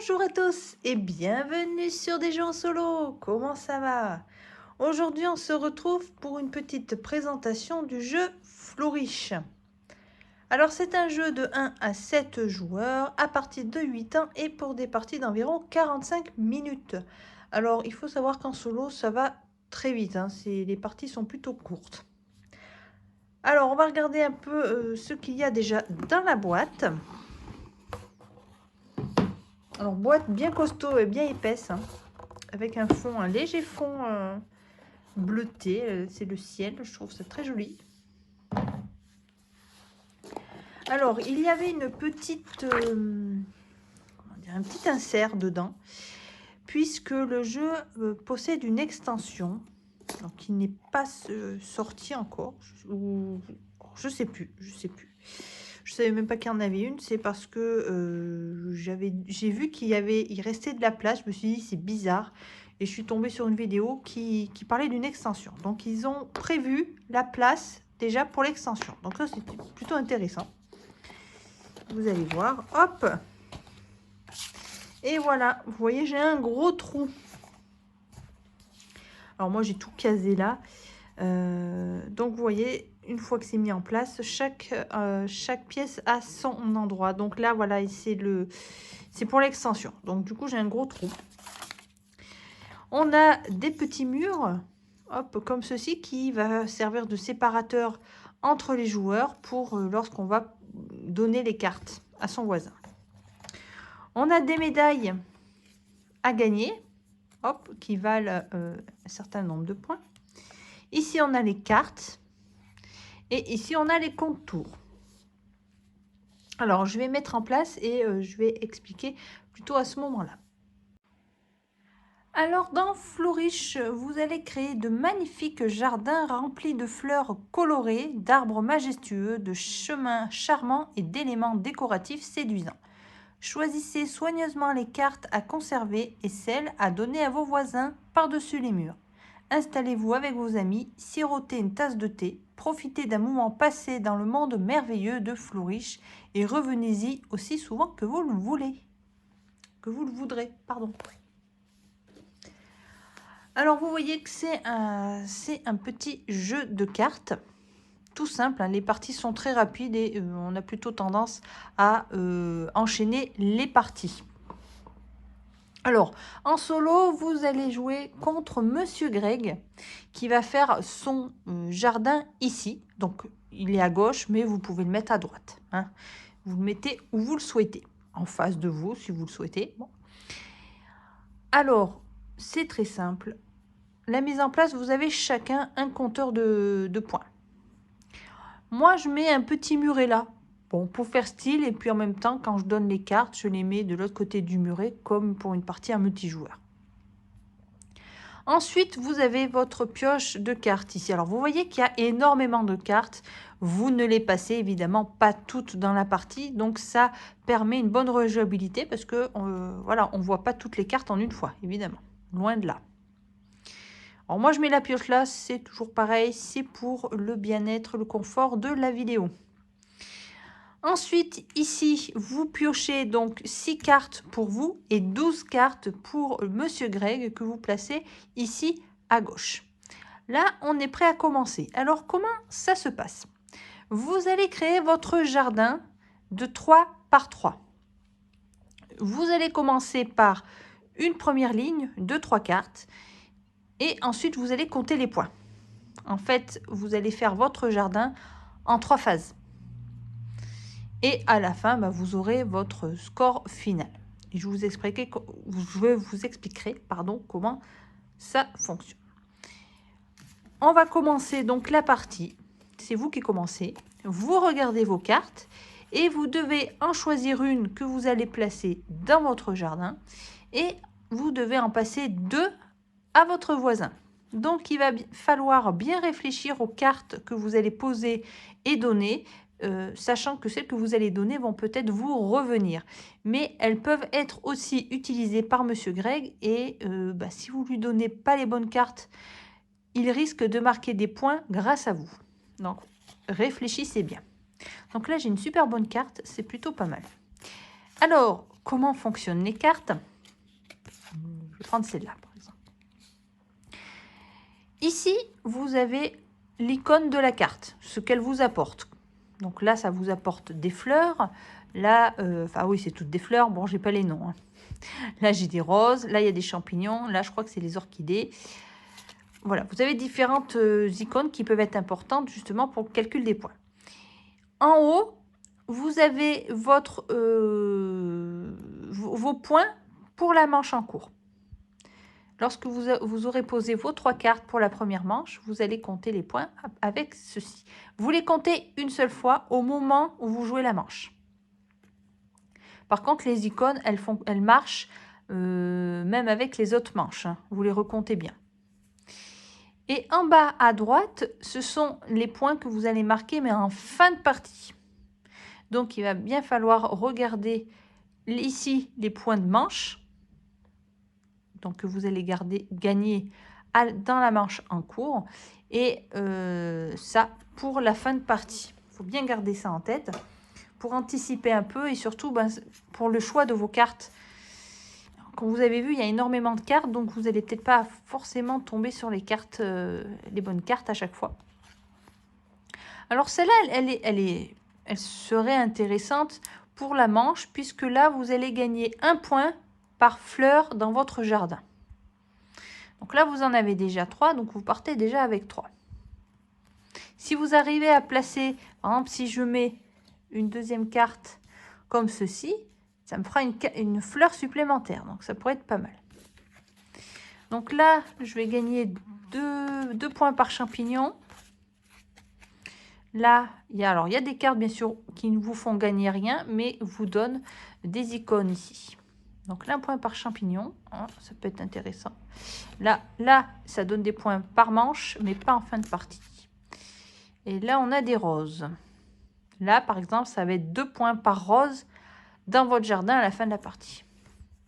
Bonjour à tous et bienvenue sur des jeux en solo. Comment ça va? Aujourd'hui, on se retrouve pour une petite présentation du jeu Flourish. Alors, c'est un jeu de 1 à 7 joueurs à partir de 8 ans et pour des parties d'environ 45 minutes. Alors, il faut savoir qu'en solo, ça va très vite, hein. Les parties sont plutôt courtes. Alors, on va regarder un peu ce qu'il y a déjà dans la boîte. Alors, boîte bien costaud et bien épaisse, hein, avec un fond, un léger fond bleuté. C'est le ciel, je trouve ça très joli. Alors, il y avait une petite, comment dire, un petit insert dedans, puisque le jeu possède une extension, donc qui n'est pas sortie encore, ou je sais plus. Je savais même pas qu'il y en avait une. C'est parce que j'ai vu il restait de la place. Je me suis dit c'est bizarre et je suis tombée sur une vidéo qui parlait d'une extension. Donc ils ont prévu la place déjà pour l'extension. Donc ça c'était plutôt intéressant. Vous allez voir. Hop. Et voilà. Vous voyez j'ai un gros trou. Alors moi j'ai tout casé là. Donc vous voyez, une fois que c'est mis en place, chaque pièce a son endroit. Donc là voilà, c'est pour l'extension. Donc du coup j'ai un gros trou. On a des petits murs, hop, comme ceci, qui va servir de séparateur entre les joueurs pour lorsqu'on va donner les cartes à son voisin. On a des médailles à gagner, hop, qui valent un certain nombre de points. Ici, on a les cartes. Et ici, on a les contours. Alors, je vais mettre en place et je vais expliquer plutôt à ce moment-là. Alors, dans Flourish, vous allez créer de magnifiques jardins remplis de fleurs colorées, d'arbres majestueux, de chemins charmants et d'éléments décoratifs séduisants. Choisissez soigneusement les cartes à conserver et celles à donner à vos voisins par-dessus les murs. Installez-vous avec vos amis, sirotez une tasse de thé, profitez d'un moment passé dans le monde merveilleux de Flourish et revenez-y aussi souvent que vous le voulez. Que vous le voudrez, pardon. Alors vous voyez que c'est un petit jeu de cartes, tout simple, hein. Les parties sont très rapides et on a plutôt tendance à enchaîner les parties. Alors, en solo, vous allez jouer contre Monsieur Greg, qui va faire son jardin ici. Donc, il est à gauche, mais vous pouvez le mettre à droite, hein. Vous le mettez où vous le souhaitez, en face de vous, si vous le souhaitez. Bon. Alors, c'est très simple. La mise en place, vous avez chacun un compteur de points. Moi, je mets un petit muret là. Bon, pour faire style, et puis en même temps, quand je donne les cartes, je les mets de l'autre côté du muret, comme pour une partie à multijoueur. Ensuite, vous avez votre pioche de cartes ici. Alors, vous voyez qu'il y a énormément de cartes. Vous ne les passez évidemment pas toutes dans la partie. Donc, ça permet une bonne rejouabilité parce que voilà, on ne voit pas toutes les cartes en une fois, évidemment. Loin de là. Alors, moi, je mets la pioche là. C'est toujours pareil. C'est pour le bien-être, le confort de la vidéo. Ensuite, ici, vous piochez donc 6 cartes pour vous et 12 cartes pour Monsieur Greg que vous placez ici à gauche. Là, on est prêt à commencer. Alors, comment ça se passe? Vous allez créer votre jardin de 3 par 3. Vous allez commencer par une première ligne de 3 cartes et ensuite, vous allez compter les points. En fait, vous allez faire votre jardin en 3 phases. Et à la fin, vous aurez votre score final. Et je vous expliquerai comment ça fonctionne. On va commencer donc la partie. C'est vous qui commencez. Vous regardez vos cartes et vous devez en choisir une que vous allez placer dans votre jardin. Et vous devez en passer 2 à votre voisin. Donc, il va falloir bien réfléchir aux cartes que vous allez poser et donner. Sachant que celles que vous allez donner vont peut-être vous revenir. Mais elles peuvent être aussi utilisées par Monsieur Greg. Et si vous ne lui donnez pas les bonnes cartes, il risque de marquer des points grâce à vous. Donc, réfléchissez bien. Donc là, j'ai une super bonne carte. C'est plutôt pas mal. Alors, comment fonctionnent les cartes? Je vais prendre celle-là, par exemple. Ici, vous avez l'icône de la carte, ce qu'elle vous apporte. Donc là, ça vous apporte des fleurs. Là, enfin oui, c'est toutes des fleurs. Bon, j'ai pas les noms. Hein. Là, j'ai des roses. Là, il y a des champignons. Là, je crois que c'est les orchidées. Voilà, vous avez différentes icônes qui peuvent être importantes justement pour le calcul des points. En haut, vous avez vos points pour la manche en cours. Lorsque vous aurez posé vos 3 cartes pour la première manche, vous allez compter les points avec ceci. Vous les comptez une seule fois au moment où vous jouez la manche. Par contre, les icônes, elles marchent même avec les autres manches. Hein. Vous les recomptez bien. Et en bas à droite, ce sont les points que vous allez marquer, mais en fin de partie. Donc, il va bien falloir regarder ici les points de manche. Donc, que vous allez gagner dans la manche en cours. Et ça, pour la fin de partie. Il faut bien garder ça en tête pour anticiper un peu et surtout pour le choix de vos cartes. Comme vous avez vu, il y a énormément de cartes, donc vous n'allez peut-être pas forcément tomber sur les cartes, les bonnes cartes à chaque fois. Alors celle-là, elle serait intéressante pour la manche, puisque là, vous allez gagner 1 point par fleur dans votre jardin. Donc là, vous en avez déjà 3, donc vous partez déjà avec 3. Si vous arrivez à placer, par exemple, si je mets une deuxième carte comme ceci, ça me fera une fleur supplémentaire. Donc ça pourrait être pas mal. Donc là, je vais gagner 2 points par champignon. Là, il y a des cartes, bien sûr, qui ne vous font gagner rien, mais vous donnent des icônes ici. Donc là, 1 point par champignon, hein, ça peut être intéressant. Là, ça donne des points par manche, mais pas en fin de partie. Et là, on a des roses. Là, par exemple, ça va être 2 points par rose dans votre jardin à la fin de la partie.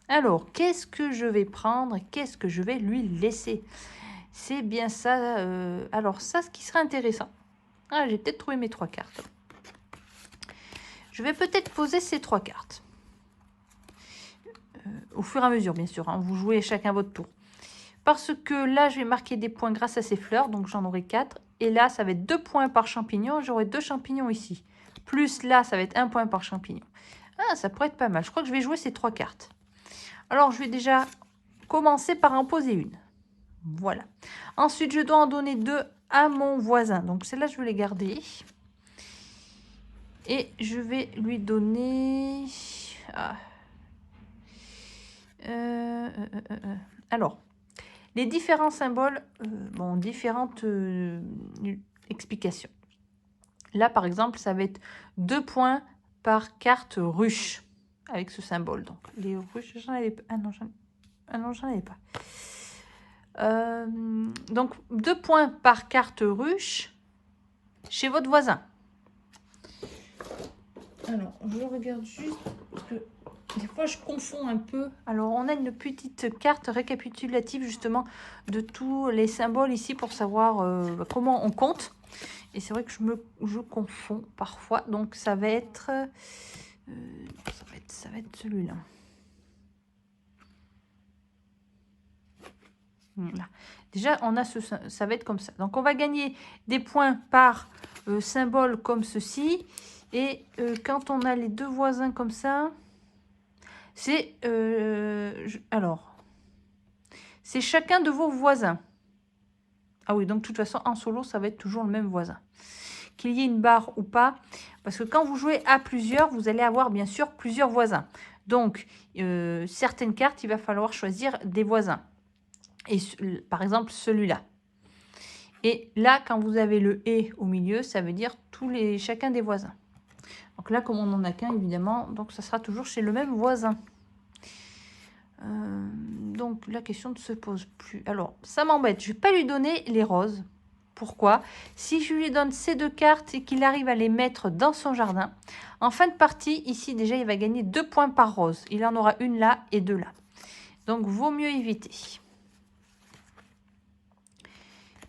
Alors, qu'est-ce que je vais prendre et qu'est-ce que je vais lui laisser? C'est bien ça. Alors, ça, ce qui serait intéressant. Ah, j'ai peut-être trouvé mes 3 cartes. Je vais peut-être poser ces 3 cartes. Au fur et à mesure, bien sûr. Hein, vous jouez chacun votre tour. Parce que là, je vais marquer des points grâce à ces fleurs. Donc, j'en aurai 4. Et là, ça va être 2 points par champignon. J'aurai 2 champignons ici. Plus là, ça va être 1 point par champignon. Ah, ça pourrait être pas mal. Je crois que je vais jouer ces 3 cartes. Alors, je vais déjà commencer par en poser une. Voilà. Ensuite, je dois en donner 2 à mon voisin. Donc, celle-là, je vais les garder. Et je vais lui donner... Alors, les différents symboles, différentes explications. Là, par exemple, ça va être 2 points par carte ruche avec ce symbole. Donc, les ruches, j'en avais pas. Ah non, j'en avais pas. Donc, 2 points par carte ruche chez votre voisin. Alors, je regarde juste parce que des fois, je confonds un peu. Alors, on a une petite carte récapitulative justement de tous les symboles ici pour savoir comment on compte. Et c'est vrai que je confonds parfois. Donc, ça va être celui-là. Voilà. Déjà, on a ça va être comme ça. Donc, on va gagner des points par symbole comme ceci. Et quand on a les 2 voisins comme ça, c'est c'est chacun de vos voisins. Ah oui, donc de toute façon, en solo, ça va être toujours le même voisin. Qu'il y ait une barre ou pas, parce que quand vous jouez à plusieurs, vous allez avoir bien sûr plusieurs voisins. Donc, certaines cartes, il va falloir choisir des voisins. Et par exemple, celui-là. Et là, quand vous avez le « et » au milieu, ça veut dire chacun des voisins. Donc là, comme on n'en a qu'un, évidemment, donc ça sera toujours chez le même voisin. Donc la question ne se pose plus. Alors, ça m'embête. Je ne vais pas lui donner les roses. Pourquoi? Si je lui donne ces 2 cartes et qu'il arrive à les mettre dans son jardin, en fin de partie, ici, déjà, il va gagner 2 points par rose. Il en aura une là et 2 là. Donc, vaut mieux éviter.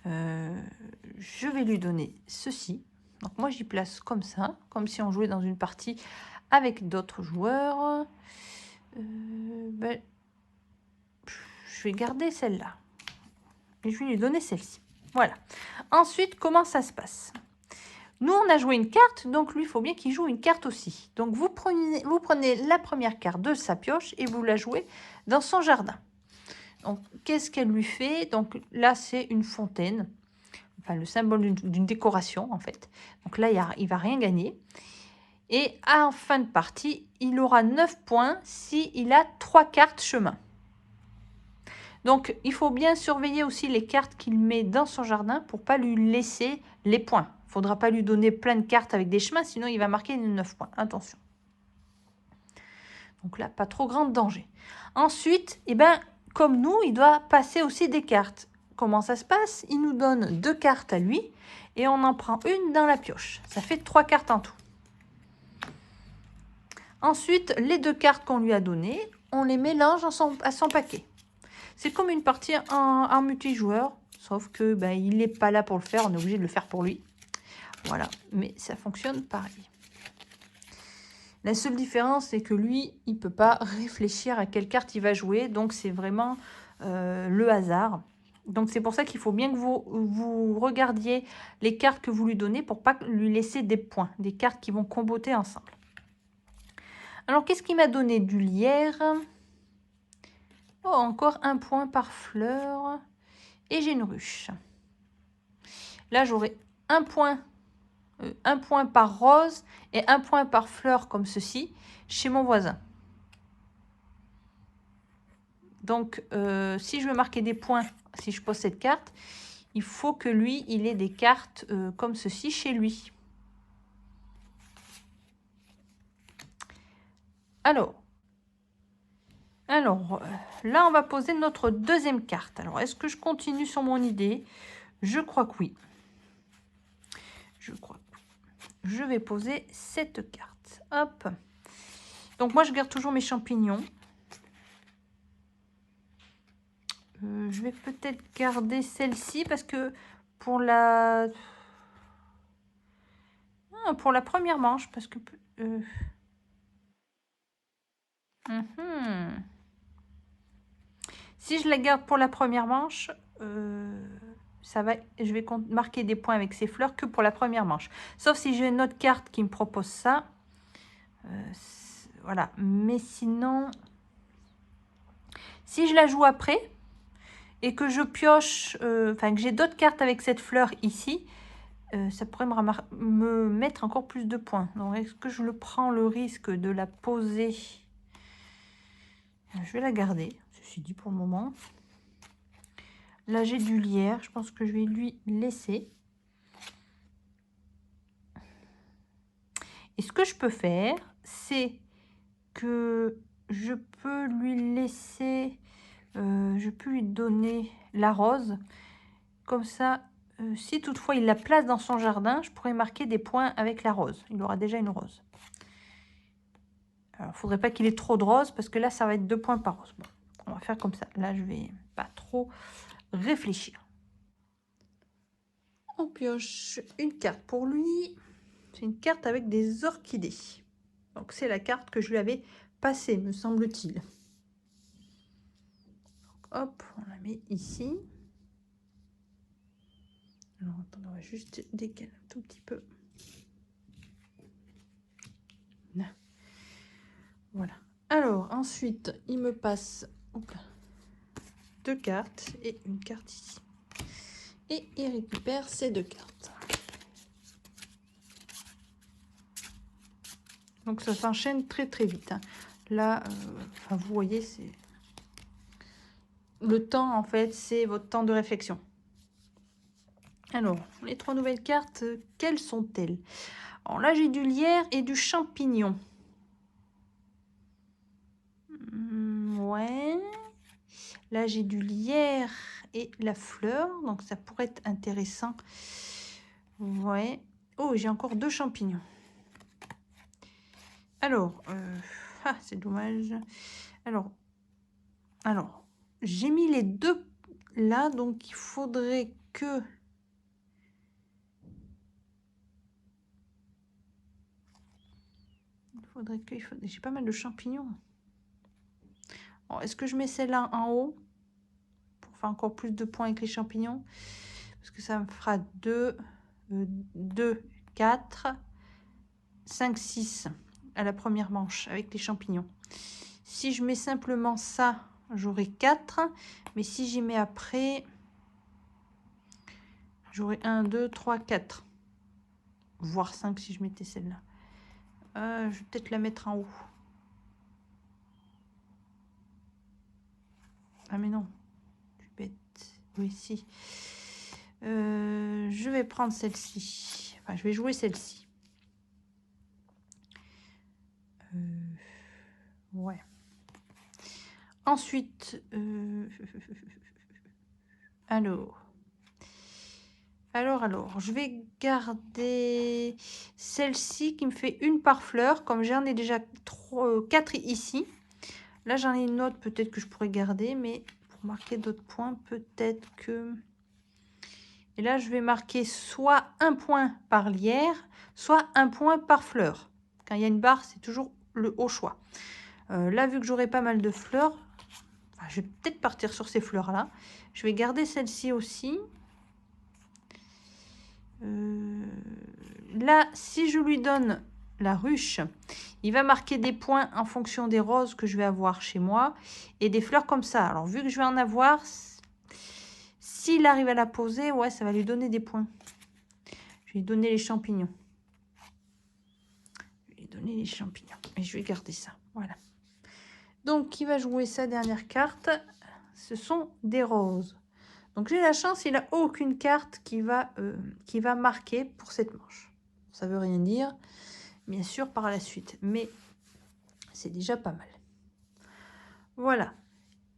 Je vais lui donner ceci. Donc, moi, j'y place comme ça, comme si on jouait dans une partie avec d'autres joueurs. Ben, je vais garder celle-là. Et je vais lui donner celle-ci. Voilà. Ensuite, comment ça se passe? Nous, on a joué une carte, donc lui, il faut bien qu'il joue une carte aussi. Donc, vous prenez la première carte de sa pioche et vous la jouez dans son jardin. Donc, qu'est-ce qu'elle lui fait? Donc, là, c'est une fontaine. Enfin, le symbole d'une décoration, en fait. Donc là, il ne va rien gagner. Et en fin de partie, il aura 9 points s'il a 3 cartes chemin. Donc, il faut bien surveiller aussi les cartes qu'il met dans son jardin pour ne pas lui laisser les points. Il ne faudra pas lui donner plein de cartes avec des chemins, sinon il va marquer 9 points. Attention. Donc là, pas trop grand danger. Ensuite, eh ben, comme nous, il doit passer aussi des cartes. Comment ça se passe? Il nous donne 2 cartes à lui et on en prend une dans la pioche. Ça fait 3 cartes en tout. Ensuite, les 2 cartes qu'on lui a données, on les mélange à son paquet. C'est comme une partie en multijoueur, sauf que ben, il n'est pas là pour le faire, on est obligé de le faire pour lui. Voilà, mais ça fonctionne pareil. La seule différence, c'est que lui, il ne peut pas réfléchir à quelle carte il va jouer, donc c'est vraiment le hasard. Donc c'est pour ça qu'il faut bien que vous regardiez les cartes que vous lui donnez pour ne pas lui laisser des points, des cartes qui vont comboter ensemble. Alors, qu'est-ce qu'il m'a donné? Du lierre. Oh, encore 1 point par fleur. Et j'ai une ruche. Là, j'aurai un point par rose et 1 point par fleur comme ceci chez mon voisin. Donc, si je veux marquer des points, si je pose cette carte, il faut que lui, il ait des cartes comme ceci chez lui. Alors, là, on va poser notre deuxième carte. Alors, est-ce que je continue sur mon idée? Je crois que oui. Je crois que oui. Je vais poser cette carte. Hop. Donc, moi, je garde toujours mes champignons. Je vais peut-être garder celle-ci parce que pour la première manche, parce que si je la garde pour la première manche, je vais marquer des points avec ces fleurs que pour la première manche. Sauf si j'ai une autre carte qui me propose ça. Voilà. Mais sinon, si je la joue après et que je pioche, que j'ai d'autres cartes avec cette fleur ici, ça pourrait me mettre encore plus de points. Donc, est-ce que je prends le risque de la poser? Je vais la garder, ceci dit pour le moment. Là, j'ai du lierre. Je pense que je vais lui laisser. Et ce que je peux faire, c'est que je peux lui laisser... je peux lui donner la rose. Comme ça, si toutefois il la place dans son jardin, je pourrais marquer des points avec la rose. Il aura déjà une rose. Alors, il ne faudrait pas qu'il ait trop de rose parce que là, ça va être 2 points par rose. Bon, on va faire comme ça. Là, je ne vais pas trop réfléchir. On pioche une carte pour lui. C'est une carte avec des orchidées. Donc, c'est la carte que je lui avais passée, me semble-t-il. Hop, on la met ici. Alors, attends, on va juste décaler un tout petit peu. Là. Voilà. Alors, ensuite, il me passe 2 cartes et une carte ici. Et il récupère ces 2 cartes. Donc, ça s'enchaîne très, très vite. Hein. Là, vous voyez, c'est... Le temps, en fait, c'est votre temps de réflexion. Alors, les 3 nouvelles cartes, quelles sont-elles? Alors là, j'ai du lierre et du champignon. Ouais. Là, j'ai du lierre et la fleur. Donc, ça pourrait être intéressant. Ouais. Oh, j'ai encore 2 champignons. Alors, c'est dommage. Alors, j'ai mis les 2 là. Donc, il faudrait que... J'ai pas mal de champignons. Est-ce que je mets celle-là en haut pour faire encore plus de points avec les champignons? Parce que ça me fera 2, 4, 5, 6 à la première manche avec les champignons. Si je mets simplement ça, j'aurai 4. Mais si j'y mets après, j'aurai 1, 2, 3, 4. Voire 5 si je mettais celle-là. Je vais peut-être la mettre en haut. Ah mais non, je suis bête. Oui, si. Je vais prendre celle-ci. Enfin, je vais jouer celle-ci. Ouais. Ensuite, alors, je vais garder celle-ci qui me fait une par fleur, comme j'en ai déjà 4 ici. Là, j'en ai une autre, peut-être que je pourrais garder, mais pour marquer d'autres points, peut-être que... Et là, je vais marquer soit un point par lierre, soit un point par fleur. Quand il y a une barre, c'est toujours le au choix. Là, vu que j'aurai pas mal de fleurs, enfin, je vais peut-être partir sur ces fleurs-là. Je vais garder celle-ci aussi. Là, si je lui donne la ruche, il va marquer des points en fonction des roses que je vais avoir chez moi et des fleurs comme ça. Alors, vu que je vais en avoir, s'il arrive à la poser, ouais, ça va lui donner des points. Je vais lui donner les champignons. Les champignons et je vais garder ça, voilà. Donc qui va jouer sa dernière carte, ce sont des roses. Donc j'ai la chance, il n'a aucune carte qui va marquer pour cette manche. Ça veut rien dire bien sûr par la suite, mais c'est déjà pas mal. Voilà,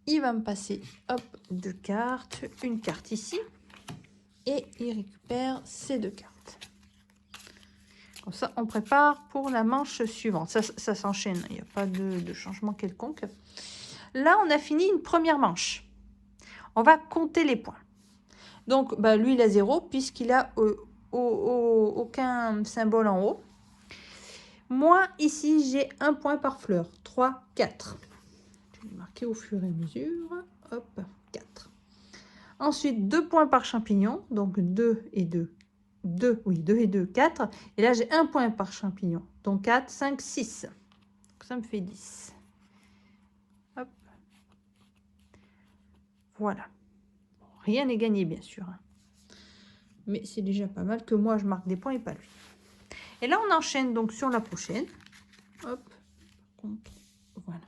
il va me passer hop 2 cartes, une carte ici et il récupère ces 2 cartes. Comme ça, on prépare pour la manche suivante. Ça s'enchaîne, il n'y a pas de changement quelconque. Là, on a fini une première manche. On va compter les points. Donc, bah, lui, il a 0 puisqu'il a aucun symbole en haut. Moi, ici, j'ai un point par fleur. 3, 4. Je vais marquer au fur et à mesure. Hop, 4. Ensuite, 2 points par champignon. Donc, 2 et 2. 2 et 2, 4. Et là, j'ai un point par champignon. Donc, 4, 5, 6. Donc, ça me fait 10. Hop. Voilà. Bon, rien n'est gagné, bien sûr. Mais c'est déjà pas mal que moi, je marque des points et pas lui. Et là, on enchaîne donc sur la prochaine. Hop. Voilà.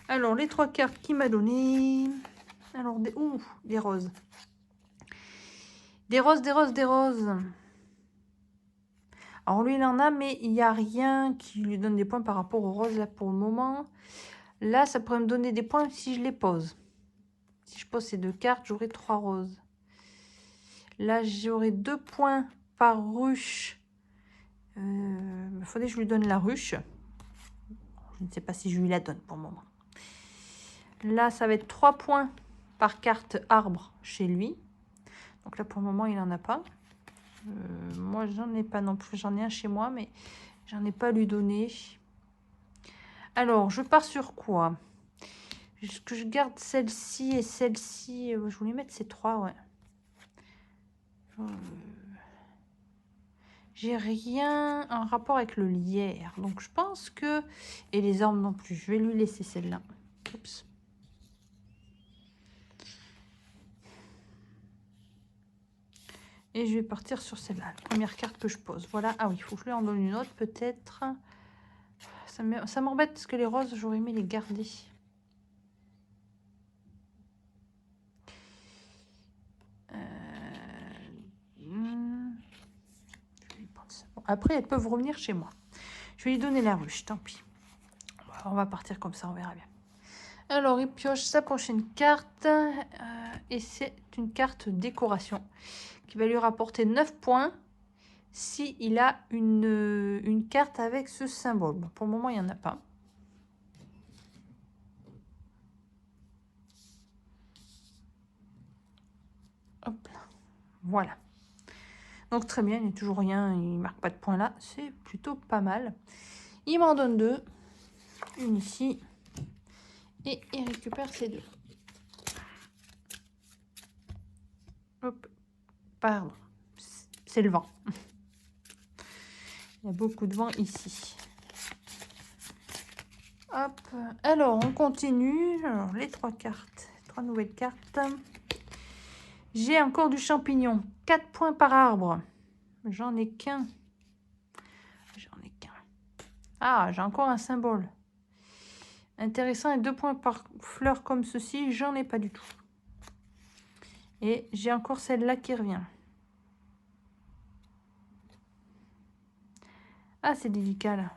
Alors, les 3 cartes qu'il m'a donné. Alors, des roses. Des roses, des roses, des roses. Alors, lui, il en a, mais il n'y a rien qui lui donne des points par rapport aux roses, là, pour le moment. Là, ça pourrait me donner des points si je les pose. Si je pose ces 2 cartes, j'aurai 3 roses. Là, j'aurai 2 points par ruche. Il faudrait que je lui donne la ruche. Je ne sais pas si je lui la donne pour le moment. Là, ça va être 3 points par carte arbre chez lui. Donc là, pour le moment, il n'en a pas. Moi, j'en ai pas non plus. J'en ai un chez moi, mais j'en ai pas à lui donner. Alors, je pars sur quoi? Est-ce que je garde celle-ci et celle-ci? Je voulais mettre ces 3, ouais. J'ai rien en rapport avec le lierre. Donc, je pense que... Et les arbres non plus. Je vais lui laisser celle-là. Oups. Et je vais partir sur celle-là, la première carte que je pose. Voilà. Ah oui, il faut que je lui en donne une autre, peut-être. Ça m'embête parce que les roses, j'aurais aimé les garder. Bon, après, elles peuvent revenir chez moi. Je vais lui donner la ruche, tant pis. On va partir comme ça, on verra bien. Alors, il pioche sa prochaine carte. Et c'est une carte décoration qui va lui rapporter 9 points s'il a une carte avec ce symbole. Bon, pour le moment, il n'y en a pas. Hop là. Voilà. Donc, très bien, il n'y a toujours rien, il ne marque pas de points là. C'est plutôt pas mal. Il m'en donne 2. Une ici. Et il récupère ces 2. Hop. Pardon. C'est le vent. Il y a beaucoup de vent ici. Hop. Alors, on continue. Alors, les 3 cartes. 3 nouvelles cartes. J'ai encore du champignon. 4 points par arbre. J'en ai qu'un. J'en ai qu'un. Ah, j'ai encore un symbole. Intéressant. Et 2 points par fleur comme ceci. J'en ai pas du tout. Et j'ai encore celle-là qui revient. Ah, c'est délicat là.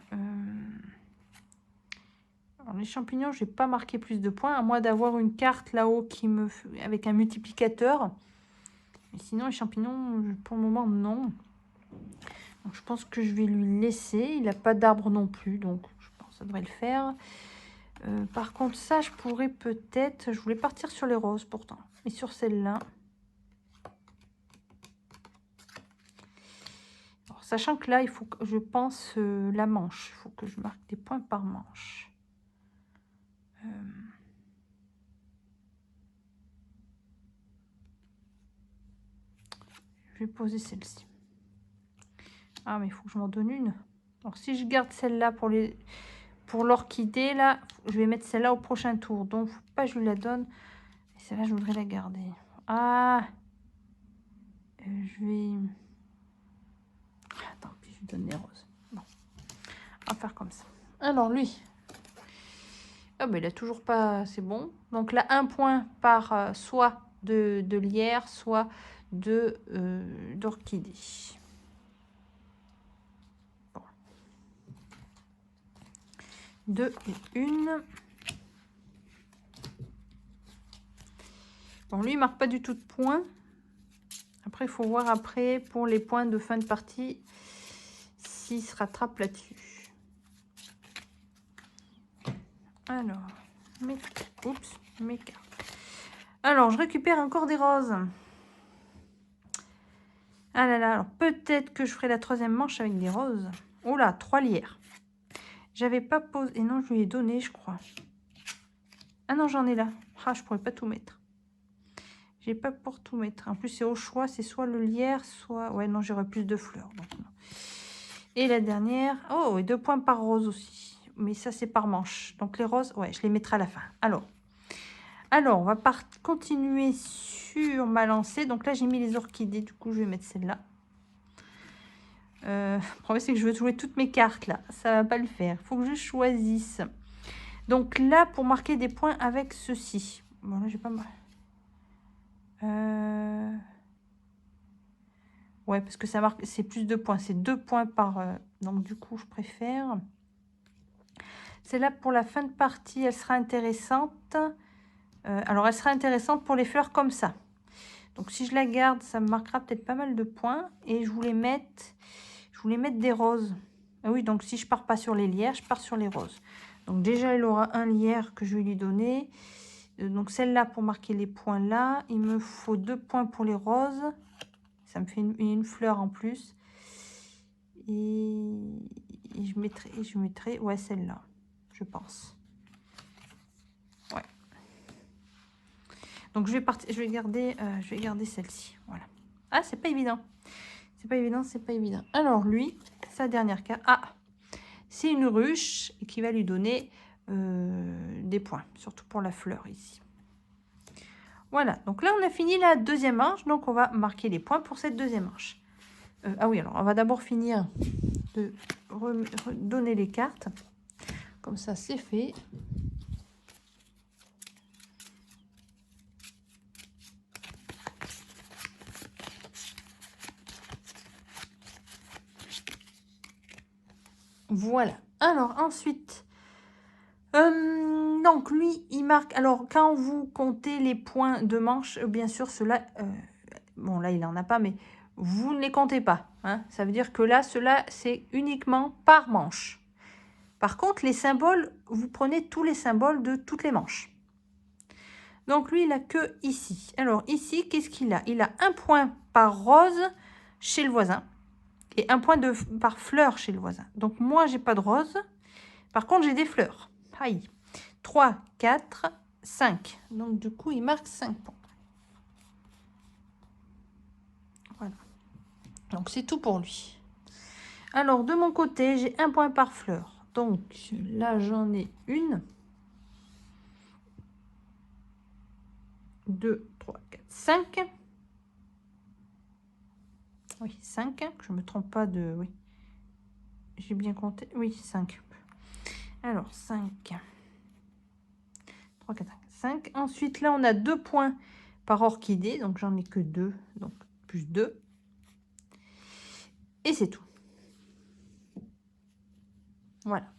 Alors, les champignons, je n'ai pas marqué plus de points, à moins d'avoir une carte là-haut qui me avec un multiplicateur. Mais sinon, les champignons, pour le moment, non. Donc, je pense que je vais lui laisser. Il n'a pas d'arbre non plus, donc je pense que ça devrait le faire. Par contre, ça, je pourrais peut-être... Je voulais partir sur les roses pourtant. Et sur celle-là. Sachant que là, il faut que je pense la manche. Il faut que je marque des points par manche. Je vais poser celle-ci. Ah, mais il faut que je m'en donne une. Alors, si je garde celle-là pour l'orchidée, là, je vais mettre celle-là au prochain tour. Donc, faut pas que je lui la donne. Et celle-là, je voudrais la garder. Ah, je vais... Attends, puis je lui donne les roses. Bon, on va faire comme ça. Alors, lui... Ah, ben, il a toujours pas... C'est bon. Donc, là, 1 point par soit de lierre, soit d'orchidée. 2 et 1. Bon, lui, il marque pas du tout de points. Après, il faut voir après pour les points de fin de partie s'il se rattrape là-dessus. Alors, mes cartes. Alors, je récupère encore des roses. Ah là là, alors peut-être que je ferai la 3e manche avec des roses. Oh là, 3 lierres. J'avais pas posé... Et non, je lui ai donné, je crois. Ah non, j'en ai là. Ah, je pourrais pas tout mettre. J'ai pas pour tout mettre. En plus, c'est au choix. C'est soit le lierre, soit... Ouais, non, j'aurais plus de fleurs. Donc non. Et la dernière... Oh, et 2 points par rose aussi. Mais ça, c'est par manche. Donc les roses, ouais, je les mettrai à la fin. Alors on va continuer sur ma lancée. Donc là, j'ai mis les orchidées. Du coup, je vais mettre celle-là. Le problème, c'est que je veux jouer toutes mes cartes, là. Ça va pas le faire. Il faut que je choisisse. Donc là, pour marquer des points avec ceci. Bon, là, j'ai pas mal. Ouais, parce que ça marque... C'est plus de points. C'est 2 points par... Donc, du coup, je préfère... Celle-là, pour la fin de partie, elle sera intéressante. Alors, elle sera intéressante pour les fleurs comme ça. Donc, si je la garde, ça me marquera peut-être pas mal de points. Et je voulais mettre des roses. Ah oui, donc si je pars pas sur les lierres, je pars sur les roses. Donc, déjà, il aura un lierre que je vais lui donner. Donc, celle-là, pour marquer les points là, il me faut 2 points pour les roses. Ça me fait une fleur en plus. Et je mettrai ouais, celle-là, je pense. Ouais. Donc je vais garder celle-ci. Voilà. Ah, c'est pas évident. C'est pas évident. Alors lui, sa dernière carte. Ah, c'est une ruche qui va lui donner des points, surtout pour la fleur ici. Voilà. Donc là, on a fini la 2e manche. Donc on va marquer les points pour cette 2e manche. Ah oui, alors on va d'abord finir de donner les cartes. Comme ça, c'est fait. Voilà. Alors, ensuite, donc lui, il marque... Alors, quand vous comptez les points de manche, bien sûr, ceux-là... bon, là, il n'en a pas, mais vous ne les comptez pas. Hein. Ça veut dire que là, cela c'est uniquement par manche. Par contre, les symboles, vous prenez tous les symboles de toutes les manches. Donc, lui, il n'a que ici. Alors, ici, qu'est-ce qu'il a? Il a 1 point par rose chez le voisin et 1 point par fleur chez le voisin. Donc, moi, j'ai pas de rose. Par contre, j'ai des fleurs. Aïe. 3, 4, 5. Donc, du coup, il marque 5 points. Voilà. Donc, c'est tout pour lui. Alors, de mon côté, j'ai 1 point par fleur. Donc, là, j'en ai une. 2, 3, 4, 5. Oui, 5. Que je ne me trompe pas de... Oui. J'ai bien compté. Oui, 5. Alors, 5. 3, 4, 5. Ensuite, là, on a 2 points par orchidée. Donc, j'en ai que 2. Donc, plus 2. Et c'est tout. Voilà.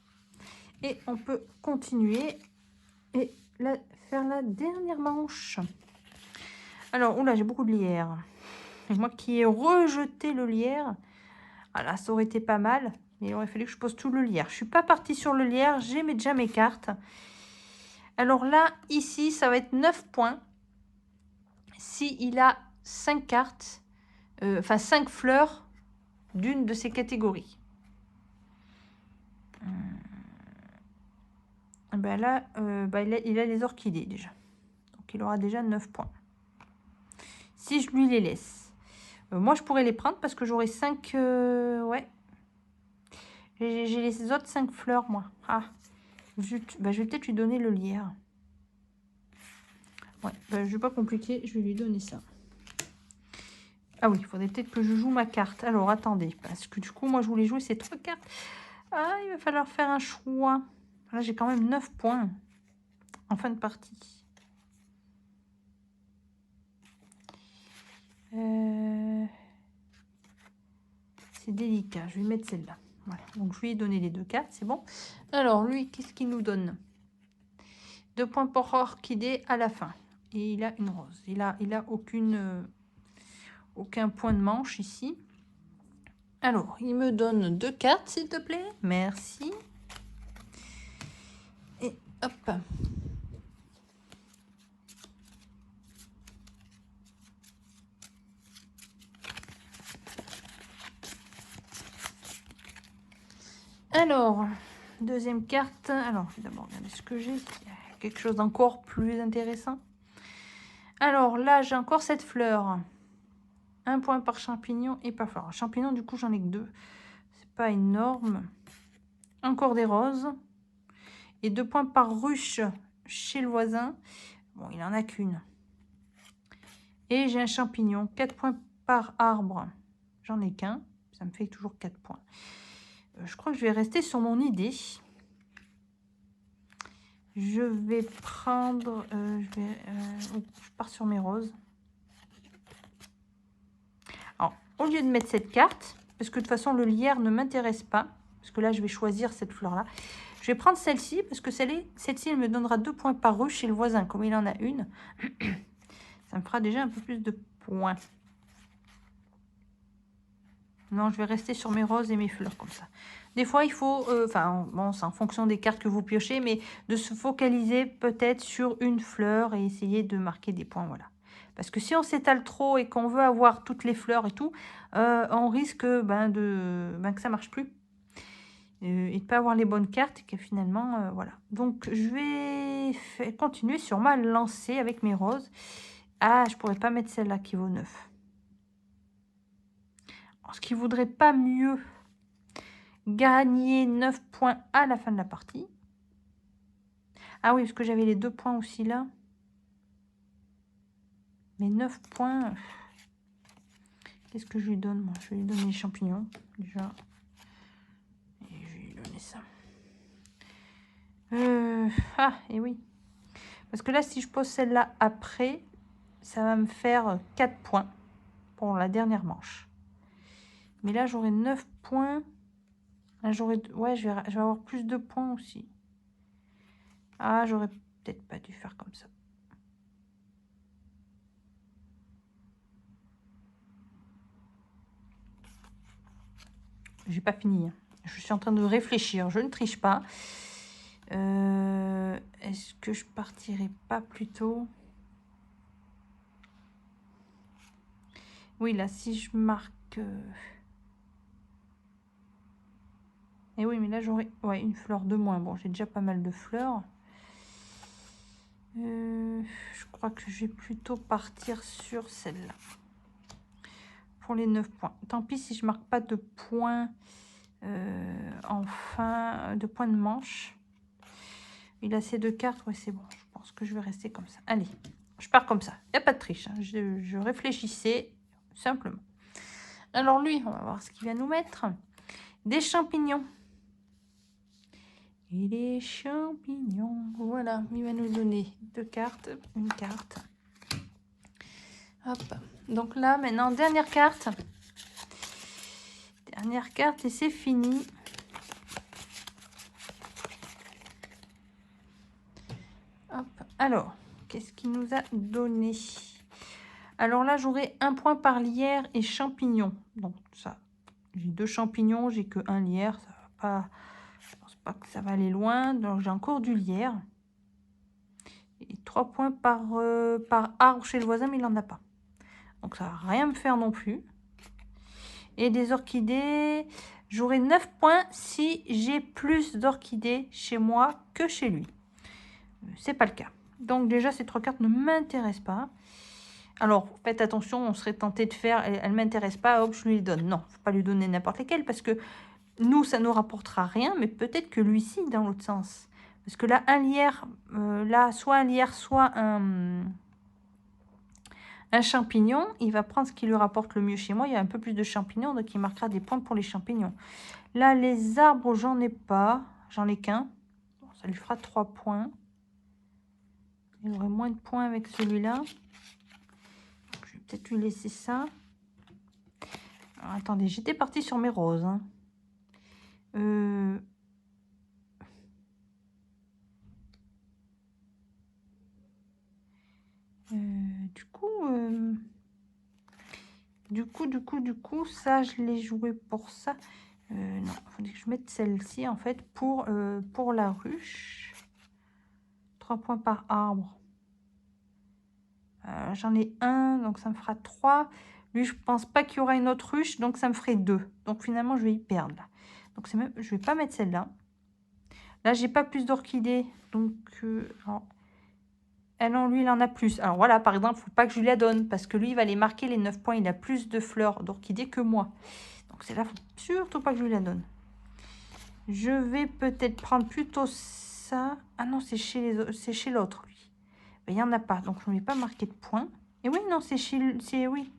Et on peut continuer et faire la dernière manche. Alors, oula, j'ai beaucoup de lierre. Et moi qui ai rejeté le lierre, voilà, ça aurait été pas mal. Mais il aurait fallu que je pose tout le lierre. Je suis pas partie sur le lierre, j'ai déjà mes cartes. Alors là, ici, ça va être 9 points. Si il a 5 cartes, enfin 5 fleurs d'une de ces catégories. Ben là, il a les orchidées déjà. Donc il aura déjà 9 points. Si je lui les laisse. Moi, je pourrais les prendre parce que j'aurai 5... ouais. J'ai les autres 5 fleurs, moi. Ah, zut. Bah, je vais peut-être lui donner le lierre. Ouais, bah, je vais pas compliquer. Je vais lui donner ça. Ah oui, il faudrait peut-être que je joue ma carte. Alors, attendez. Parce que du coup, moi, je voulais jouer ces 3 cartes. Ah, il va falloir faire un choix. Là, j'ai quand même 9 points en fin de partie. C'est délicat. Je vais mettre celle-là. Voilà. Donc, je lui ai donné les 2 cartes. C'est bon. Alors, lui, qu'est-ce qu'il nous donne? 2 points pour orchidée à la fin. Et il a une rose. Il a aucun point de manche ici. Alors, il me donne 2 cartes, s'il te plaît. Merci. Et hop. Alors, deuxième carte. Alors, je vais d'abord regarder ce que j'ai. Quelque chose d'encore plus intéressant. Alors, là, j'ai encore cette fleur. 1 point par champignon et par fleur. Champignon, du coup, j'en ai que 2. C'est pas énorme. Encore des roses. Et 2 points par ruche chez le voisin. Bon, il en a qu'une. Et j'ai un champignon. 4 points par arbre. J'en ai qu'un. Ça me fait toujours 4 points. Je crois que je vais rester sur mon idée. Je vais prendre... je pars sur mes roses. Alors, au lieu de mettre cette carte, parce que de toute façon, le lierre ne m'intéresse pas, parce que là, je vais choisir cette fleur-là. Je vais prendre celle-ci, parce que celle-ci, elle me donnera 2 points par ruche chez le voisin, comme il en a une. Ça me fera déjà un peu plus de points. Non, je vais rester sur mes roses et mes fleurs, comme ça. Des fois, il faut... Enfin, bon, c'est en fonction des cartes que vous piochez, mais de se focaliser peut-être sur une fleur et essayer de marquer des points, voilà. Parce que si on s'étale trop et qu'on veut avoir toutes les fleurs et tout, on risque que ça marche plus. Et de ne pas avoir les bonnes cartes et que finalement, voilà. Donc, je vais continuer sur ma lancée avec mes roses. Ah, je pourrais pas mettre celle-là qui vaut 9. Alors, ce qui voudrait pas mieux gagner 9 points à la fin de la partie. Ah oui, parce que j'avais les 2 points aussi là. Mais 9 points... Qu'est-ce que je lui donne, moi? Je vais lui donner les champignons, déjà. Et je vais lui donner ça. Ah, et oui. Parce que là, si je pose celle-là après, ça va me faire 4 points pour la dernière manche. Mais là, j'aurai 9 points. Là, ouais, je vais avoir plus de points aussi. Ah, j'aurais peut-être pas dû faire comme ça. J'ai pas fini. Je suis en train de réfléchir. Je ne triche pas. Est-ce que je partirai pas plus tôt? Oui, là, si je marque... Et oui, mais là, j'aurais une fleur de moins. Bon, j'ai déjà pas mal de fleurs. Je crois que je vais plutôt partir sur celle-là. Pour les 9 points. Tant pis si je marque pas de points en fin de points de manche. Il a ces 2 cartes. Ouais, c'est bon. Je pense que je vais rester comme ça. Allez, je pars comme ça. Il n'y a pas de triche. Hein. Je réfléchissais simplement. Alors lui, on va voir ce qu'il va nous mettre. Des champignons. Et les champignons. Voilà, il va nous donner 2 cartes. Une carte. Hop. Donc là, maintenant, dernière carte. Dernière carte et c'est fini. Hop. Alors, qu'est-ce qu'il nous a donné? Alors là, j'aurai 1 point par lierre et champignon. Donc ça, j'ai 2 champignons, j'ai que 1 lierre. Ça va pas, je pense pas que ça va aller loin. Donc j'ai encore du lierre. Et 3 points par arbre chez le voisin, mais il n'en a pas. Donc ça va rien me faire non plus. Et des orchidées, j'aurai 9 points si j'ai plus d'orchidées chez moi que chez lui. C'est pas le cas. Donc déjà, ces 3 cartes ne m'intéressent pas. Alors, faites attention, on serait tenté de faire, elle ne m'intéresse pas, hop, je lui donne. Non, il ne faut pas lui donner n'importe lesquelles, parce que nous, ça ne nous rapportera rien, mais peut-être que lui-ci, dans l'autre sens. Parce que là, un lierre, là, soit un lierre, soit un champignon, il va prendre ce qui lui rapporte le mieux chez moi. Il y a un peu plus de champignons, donc il marquera des points pour les champignons. Là, les arbres, j'en ai pas. J'en ai qu'un. Bon, ça lui fera 3 points. Il aurait moins de points avec celui-là. Je vais peut-être lui laisser ça. Alors, attendez, j'étais partie sur mes roses. Hein. Du coup, ça, je l'ai joué pour ça. Non, il faudrait que je mette celle-ci, en fait, pour la ruche. 3 points par arbre. J'en ai un, donc ça me fera 3. Lui, je pense pas qu'il y aura une autre ruche, donc ça me ferait 2. Donc finalement, je vais y perdre. Là. Donc c'est même, je vais pas mettre celle-là. Là, j'ai pas plus d'orchidées, donc... elle, non, lui, il en a plus. Alors voilà, par exemple, il ne faut pas que je lui la donne, parce que lui, il va aller marquer les 9 points. Il a plus de fleurs d'orchidées que moi. Donc c'est là, il ne faut surtout pas que je lui la donne. Je vais peut-être prendre plutôt ça. Ah non, c'est chez l'autre, lui. Il n'y en a pas, donc je ne vais pas marquer de points. Et oui, non, oui.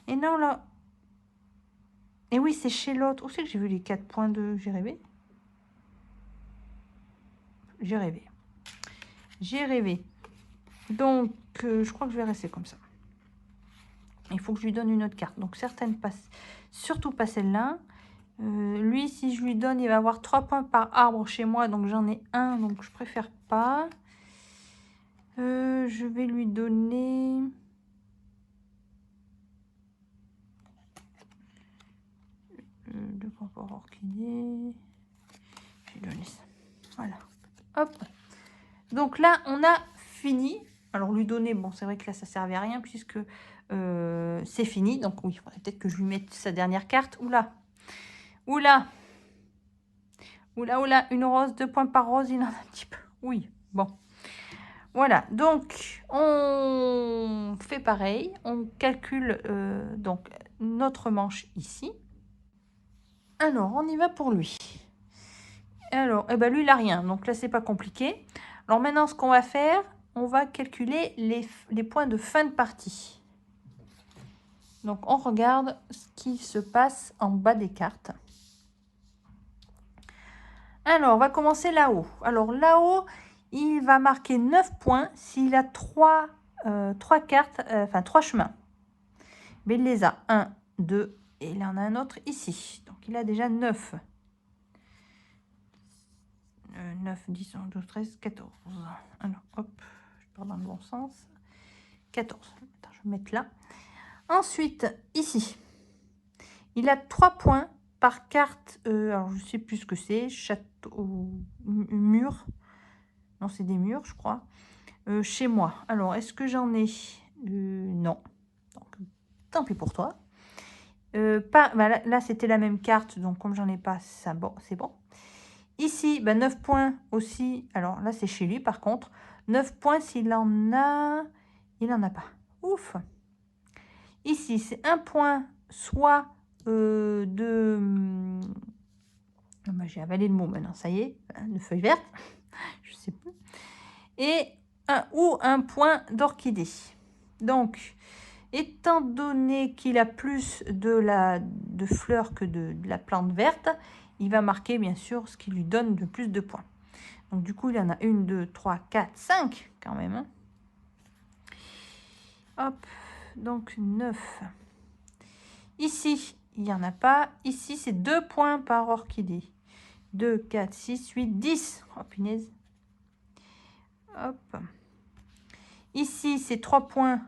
Et non, là... Et oui, c'est chez l'autre. Où c'est que j'ai vu les 4 points de... J'ai rêvé. J'ai rêvé. J'ai rêvé. Donc, je crois que je vais rester comme ça. Il faut que je lui donne une autre carte. Donc, certaines passent, surtout pas celle-là. Lui, si je lui donne, il va avoir 3 points par arbre chez moi. Donc, j'en ai un. Donc, je préfère pas. Je vais lui donner... 2 points par orchidée. Je vais donner ça. Voilà. Hop. Donc là, on a fini. Alors, lui donner, bon, c'est vrai que là, ça ne servait à rien puisque c'est fini. Donc, oui, il faudrait peut-être que je lui mette sa dernière carte. Oula. Oula. Oula, oula. Une rose, 2 points par rose, il en a un petit peu. Oui, bon. Voilà. Donc, on fait pareil. On calcule donc notre manche ici. Alors, on y va pour lui. Alors, eh ben lui, il n'a rien. Donc là, c'est pas compliqué. Alors maintenant, ce qu'on va faire, on va calculer les points de fin de partie. Donc, on regarde ce qui se passe en bas des cartes. Alors, on va commencer là-haut. Alors, là-haut, il va marquer 9 points s'il a 3 cartes, enfin 3 chemins. Mais il les a 1, 2, et il en a un autre ici. Donc, il a déjà 9. 9, 10, 11, 12, 13, 14. Alors, hop, je pars dans le bon sens. 14. Attends, je vais mettre là. Ensuite, ici, il a 3 points par carte. Alors, je ne sais plus ce que c'est. Château, mur. Non, c'est des murs, je crois. Chez moi. Alors, est-ce que j'en ai Non. Donc, tant pis pour toi. là c'était la même carte, donc comme j'en ai pas, ça, bon, c'est bon. Ici, 9 points aussi. Alors là, c'est chez lui, par contre. 9 points s'il en a... Il n'en a pas. Ouf. Ici, c'est un point, soit de... J'ai avalé le mot maintenant, ça y est. De feuille verte. Je sais plus. Et ou un point d'orchidée. Donc, étant donné qu'il a plus de fleurs que de la plante verte, il va marquer bien sûr ce qui lui donne le plus de points. Donc du coup, il y en a 1, 2, 3, 4, 5 quand même. Hein. Hop, donc 9. Ici, il n'y en a pas. Ici, c'est 2 points par orchidée. 2, 4, 6, 8, 10. Oh punaise. Hop. Ici, c'est 3 points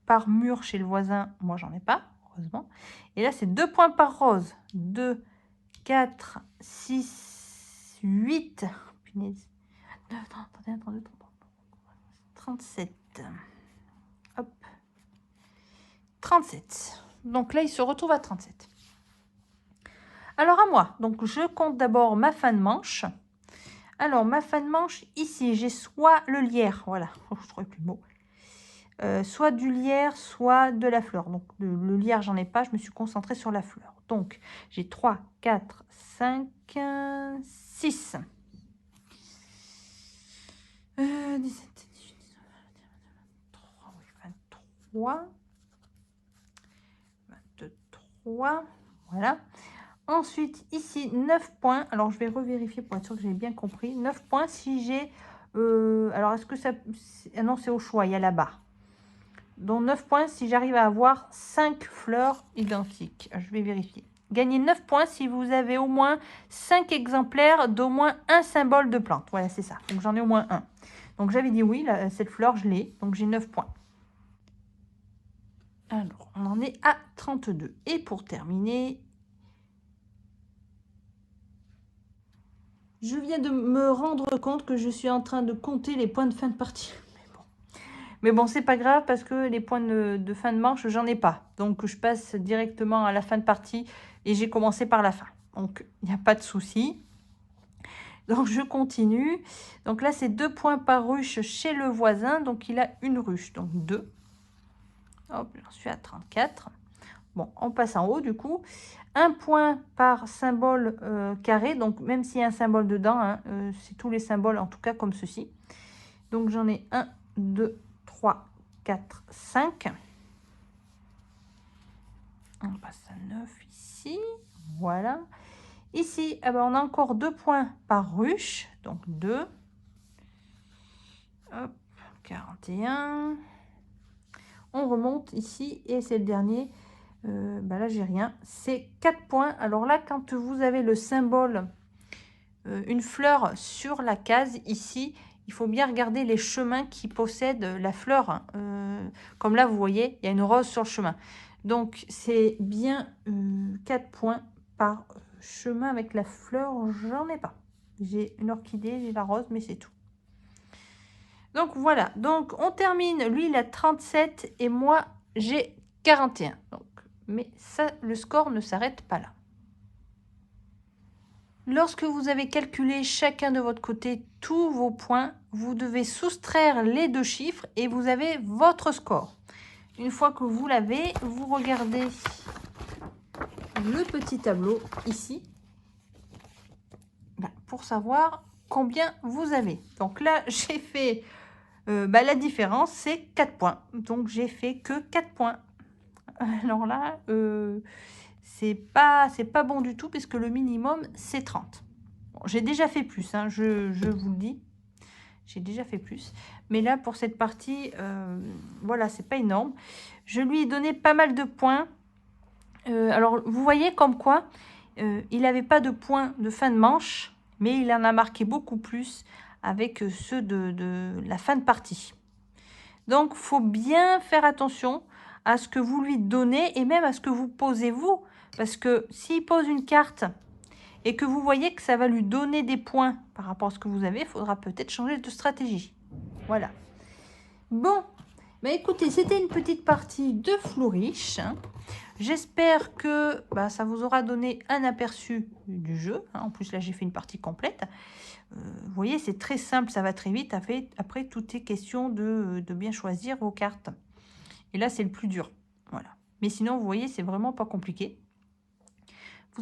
par mur chez le voisin. Moi, j'en ai pas, heureusement. Et là, c'est 2 points par rose. 2, 4, 6, 8. Oh, punaise. 31, 32, 37. Hop. 37. Donc là, il se retrouve à 37. Alors à moi. Donc je compte d'abord ma fin de manche. Alors ma fin de manche, ici, j'ai soit le lierre. Voilà, je trouve plus le mot. Soit du lierre, soit de la fleur. Donc le lierre, j'en ai pas. Je me suis concentrée sur la fleur. Donc j'ai 3, 4, 5, 6. 17, 18, 23, 23, voilà. Ensuite, ici, 9 points. Alors, je vais revérifier pour être sûr que j'ai bien compris. 9 points si j'ai... alors, est-ce que ça... Non, c'est au choix, il y a là-bas. Donc, 9 points si j'arrive à avoir 5 fleurs identiques. Je vais vérifier. Gagnez 9 points si vous avez au moins 5 exemplaires d'au moins un symbole de plante. Voilà, c'est ça. Donc, j'en ai au moins un. Donc, j'avais dit oui, là, cette fleur, je l'ai. Donc, j'ai 9 points. Alors, on en est à 32. Et pour terminer, je viens de me rendre compte que je suis en train de compter les points de fin de partie. Mais bon, c'est pas grave parce que les points de fin de manche, j'en ai pas. Donc, je passe directement à la fin de partie et j'ai commencé par la fin. Donc, il n'y a pas de souci. Donc, je continue. Donc là, c'est 2 points par ruche chez le voisin. Donc, il a une ruche. Donc, 2. Hop, j'en suis à 34. Bon, on passe en haut du coup. 1 point par symbole carré. Donc, même s'il y a un symbole dedans, hein, c'est tous les symboles, en tout cas comme ceci. Donc, j'en ai 1, 2, 3, 4, 5. On passe à 9 ici. Voilà. Ici, eh ben, on a encore 2 points par ruche. Donc, 2. Hop, 41. On remonte ici et c'est le dernier. Là, j'ai rien. C'est 4 points. Alors là, quand vous avez le symbole, une fleur sur la case, ici, il faut bien regarder les chemins qui possèdent la fleur. Comme là, vous voyez, il y a une rose sur le chemin. Donc, c'est bien 4 points par chemin avec la fleur. J'en ai pas. J'ai une orchidée, j'ai la rose, mais c'est tout. Donc, voilà. Donc, on termine. Lui, il a 37 et moi, j'ai 41. Donc, mais ça, le score ne s'arrête pas là. Lorsque vous avez calculé chacun de votre côté tous vos points, vous devez soustraire les 2 chiffres et vous avez votre score. Une fois que vous l'avez, vous regardez le petit tableau ici pour savoir combien vous avez. Donc là, j'ai fait la différence, c'est 4 points. Donc j'ai fait que 4 points. Alors là, c'est pas bon du tout puisque le minimum, c'est 30. Bon, j'ai déjà fait plus, hein, je vous le dis. J'ai déjà fait plus. Mais là, pour cette partie, voilà, c'est pas énorme. Je lui ai donné pas mal de points. Alors, vous voyez comme quoi, il n'avait pas de points de fin de manche, mais il en a marqué beaucoup plus avec ceux de la fin de partie. Donc, il faut bien faire attention à ce que vous lui donnez et même à ce que vous posez vous. Parce que s'il pose une carte et que vous voyez que ça va lui donner des points par rapport à ce que vous avez, il faudra peut-être changer de stratégie. Voilà. Bon, Mais écoutez, c'était une petite partie de Flourish, hein. J'espère que ça vous aura donné un aperçu du jeu, hein. En plus, là, j'ai fait une partie complète. Vous voyez, c'est très simple, ça va très vite. Après, tout est question de bien choisir vos cartes. Et là, c'est le plus dur. Voilà. Mais sinon, vous voyez, c'est vraiment pas compliqué.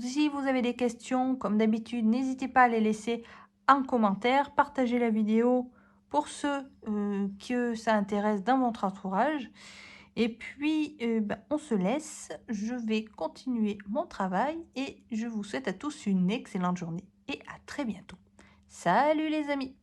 Si vous avez des questions, comme d'habitude, n'hésitez pas à les laisser en commentaire. Partagez la vidéo pour ceux que ça intéresse dans votre entourage. Et puis, on se laisse. Je vais continuer mon travail et je vous souhaite à tous une excellente journée et à très bientôt. Salut les amis!